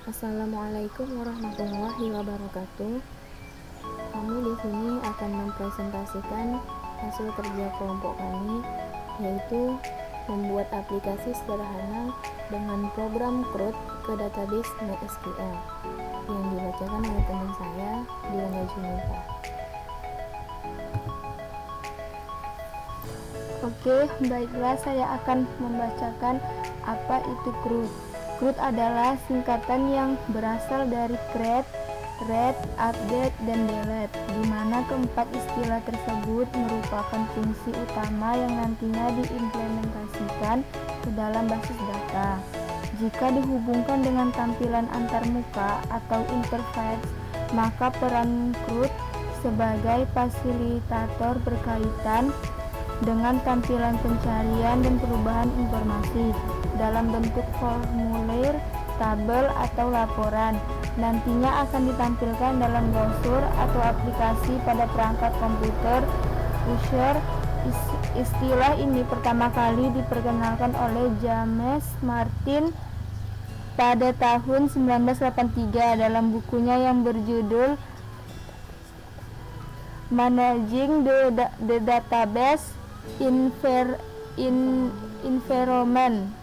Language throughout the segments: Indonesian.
Assalamualaikum warahmatullahi wabarakatuh. Kami di sini akan mempresentasikan hasil kerja kelompok kami, yaitu membuat aplikasi sederhana dengan program CRUD ke database MySQL yang dibacakan oleh teman saya, Dilanda Junita. Oke, baiklah, saya akan membacakan apa itu CRUD. CRUD adalah singkatan yang berasal dari create, read, update, dan delete, di mana keempat istilah tersebut merupakan fungsi utama yang nantinya diimplementasikan ke dalam basis data. Jika dihubungkan dengan tampilan antarmuka atau interface, maka peran CRUD sebagai fasilitator berkaitan dengan tampilan pencarian dan perubahan informasi dalam bentuk formulir, tabel, atau laporan. Nantinya akan ditampilkan dalam brosur atau aplikasi pada perangkat komputer user. Istilah ini pertama kali diperkenalkan oleh James Martin pada tahun 1983 dalam bukunya yang berjudul Managing the Database Environment.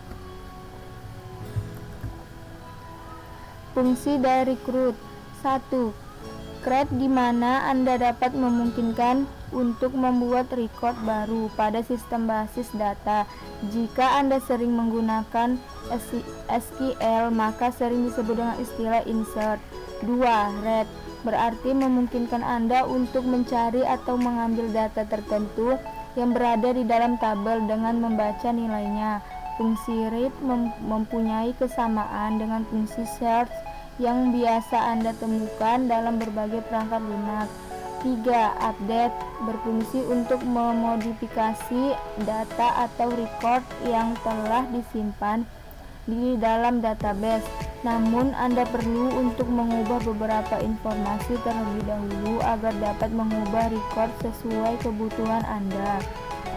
Fungsi dari CRUD. 1. CRUD di mana Anda dapat memungkinkan untuk membuat record baru pada sistem basis data. Jika Anda sering menggunakan SQL, maka sering disebut dengan istilah insert. 2. Read berarti memungkinkan Anda untuk mencari atau mengambil data tertentu yang berada di dalam tabel dengan membaca nilainya. Fungsi read mempunyai kesamaan dengan fungsi search yang biasa Anda temukan dalam berbagai perangkat lunak. 3. Update berfungsi untuk memodifikasi data atau record yang telah disimpan di dalam database. Namun Anda perlu untuk mengubah beberapa informasi terlebih dahulu agar dapat mengubah record sesuai kebutuhan Anda.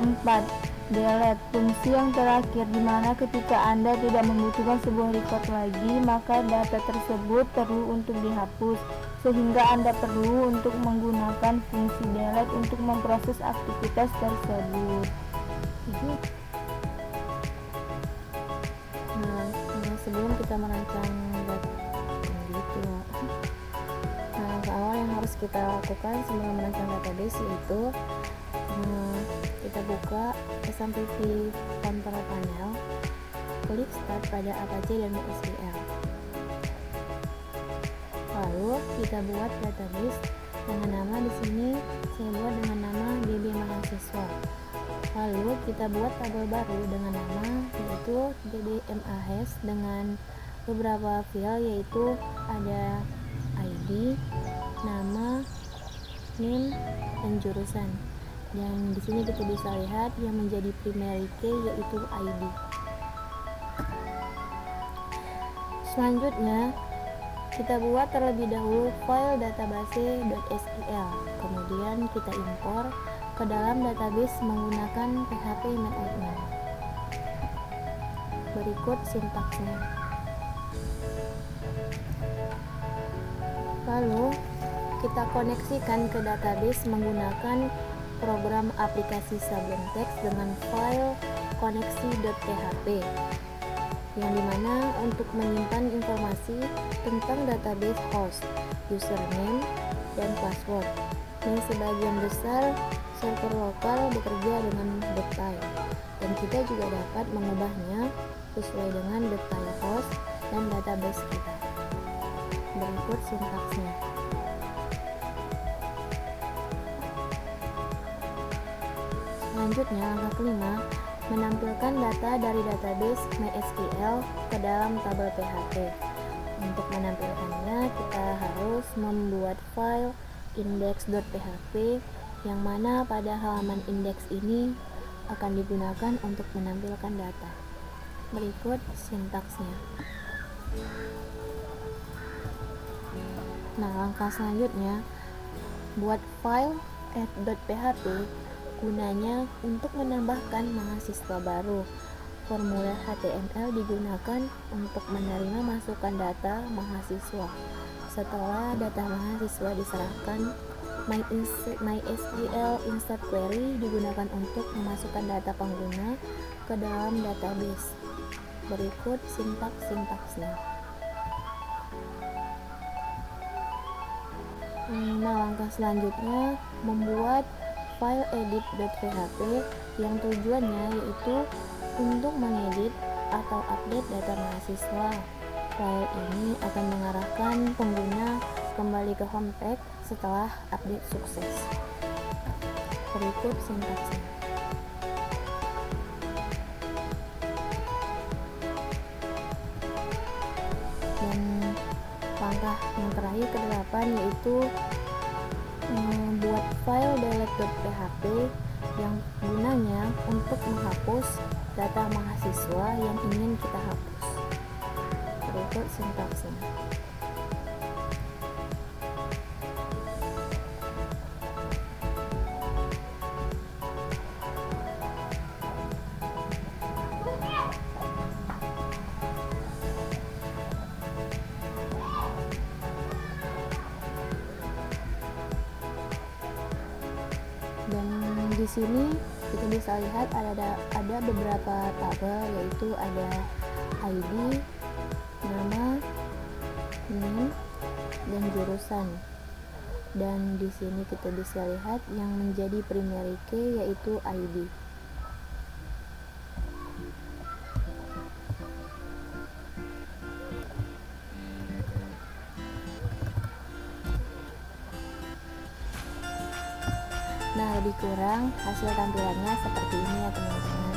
4. Delete fungsi yang terakhir di mana ketika Anda tidak membutuhkan sebuah record lagi, maka data tersebut perlu untuk dihapus, sehingga Anda perlu untuk menggunakan fungsi delete untuk memproses aktivitas tersebut. Sebelum kita merancang awal yang harus kita lakukan sebelum merancang database yaitu kita buka SMPP Control Panel, klik Start pada Apache dan MySQL. Lalu kita buat database dengan nama, di sini saya buat dengan nama DB Mahasiswa. Lalu kita buat tabel baru dengan nama yaitu DBMAS dengan beberapa file, yaitu ada ID, nama, name, dan jurusan. Dan di sini kita bisa lihat yang menjadi primary key yaitu ID. Selanjutnya kita buat terlebih dahulu file database.sql, kemudian kita impor ke dalam database menggunakan PHP main admin. Berikut sintaksnya. Lalu kita koneksikan ke database menggunakan program aplikasi Sublime Text dengan file koneksi.php, yang dimana untuk menyimpan informasi tentang database host, username, dan password. Yang sebagian besar server lokal bekerja dengan detail, dan kita juga dapat mengubahnya sesuai dengan detail host dan database kita. Berikut sintaksnya. Selanjutnya, langkah kelima, menampilkan data dari database MySQL ke dalam tabel PHP. Untuk menampilkannya, kita harus membuat file index.php yang mana pada halaman indeks ini akan digunakan untuk menampilkan data. Berikut sintaksnya. Nah, langkah selanjutnya, buat file add.php gunanya untuk menambahkan mahasiswa baru. Formulir HTML digunakan untuk menerima masukan data mahasiswa. Setelah data mahasiswa diserahkan, MySQL Insert Query digunakan untuk memasukkan data pengguna ke dalam database. Berikut sintaksnya. Nah, langkah selanjutnya membuat file edit.php yang tujuannya yaitu untuk mengedit atau update data mahasiswa. File ini akan mengarahkan pengguna kembali ke home page setelah update sukses. Berikut sintaksnya. Dan langkah yang terakhir ke-8 yaitu membuat file delete.php yang gunanya untuk menghapus data mahasiswa yang ingin kita hapus. Berikut sintaksnya. Dan di sini kita bisa lihat ada beberapa tabel, yaitu ada ID, nama, NIM, dan jurusan. Dan di sini kita bisa lihat yang menjadi primary key yaitu ID. Nah, lebih kurang hasil tampilannya seperti ini ya teman-teman.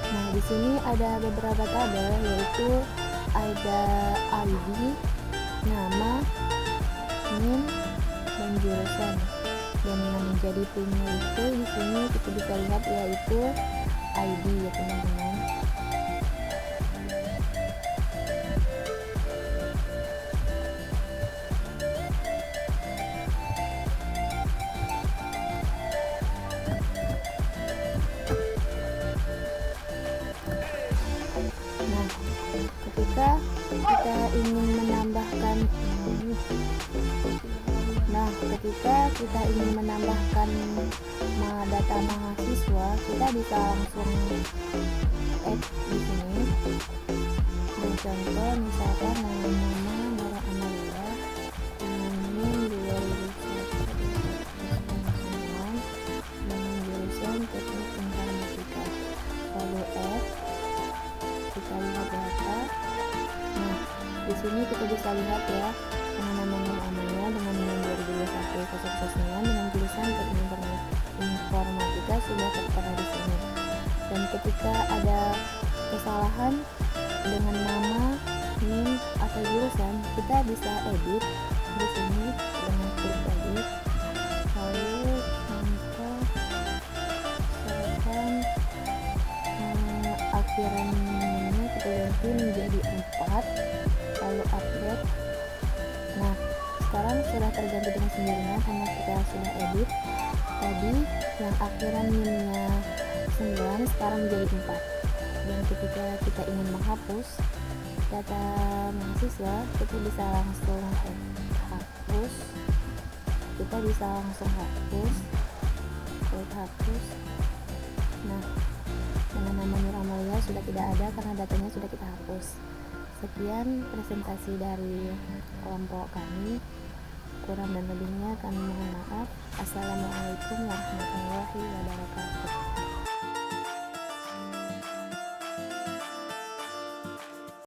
Nah, di sini ada beberapa tabel, yaitu ada ID, nama, NIM, dan jurusan. Dan yang menjadi primary key di sini kita bisa lihat yaitu ID ya teman-teman. Nah, ketika kita ingin menambahkan data mahasiswa, kita bisa langsung add di sini. Dan contoh misalkan nama Nora Amalia, NIM 2009, dan jurusan Teknik Informatika. Lalu add, kita lihat data. Nah, di sini kita bisa lihat ya, nama Nora Amalia dengan NIM 2021 dengan jurusan Teknik Informatika sudah tertera di sini. Dan ketika ada kesalahan dengan nama, NIM, atau jurusan, kita bisa edit di sini dengan klik edit. Lalu contoh misalkan akhiran NIM-nya kita ganti menjadi 4, lalu update. Nah, sekarang sudah terganti dengan sendirinya karena kita sudah edit. Tadi yang akhiran NIM-nya 9 sekarang menjadi 4. Dan ketika kita ingin menghapus data mahasiswa, kita bisa langsung hapus. Klik hapus. Nah, dengan nama Nur Amalia sudah tidak ada karena datanya sudah kita hapus. Sekian presentasi dari kelompok kami. Kurang dan lebihnya kami mohon maaf. Assalamualaikum warahmatullahi wabarakatuh.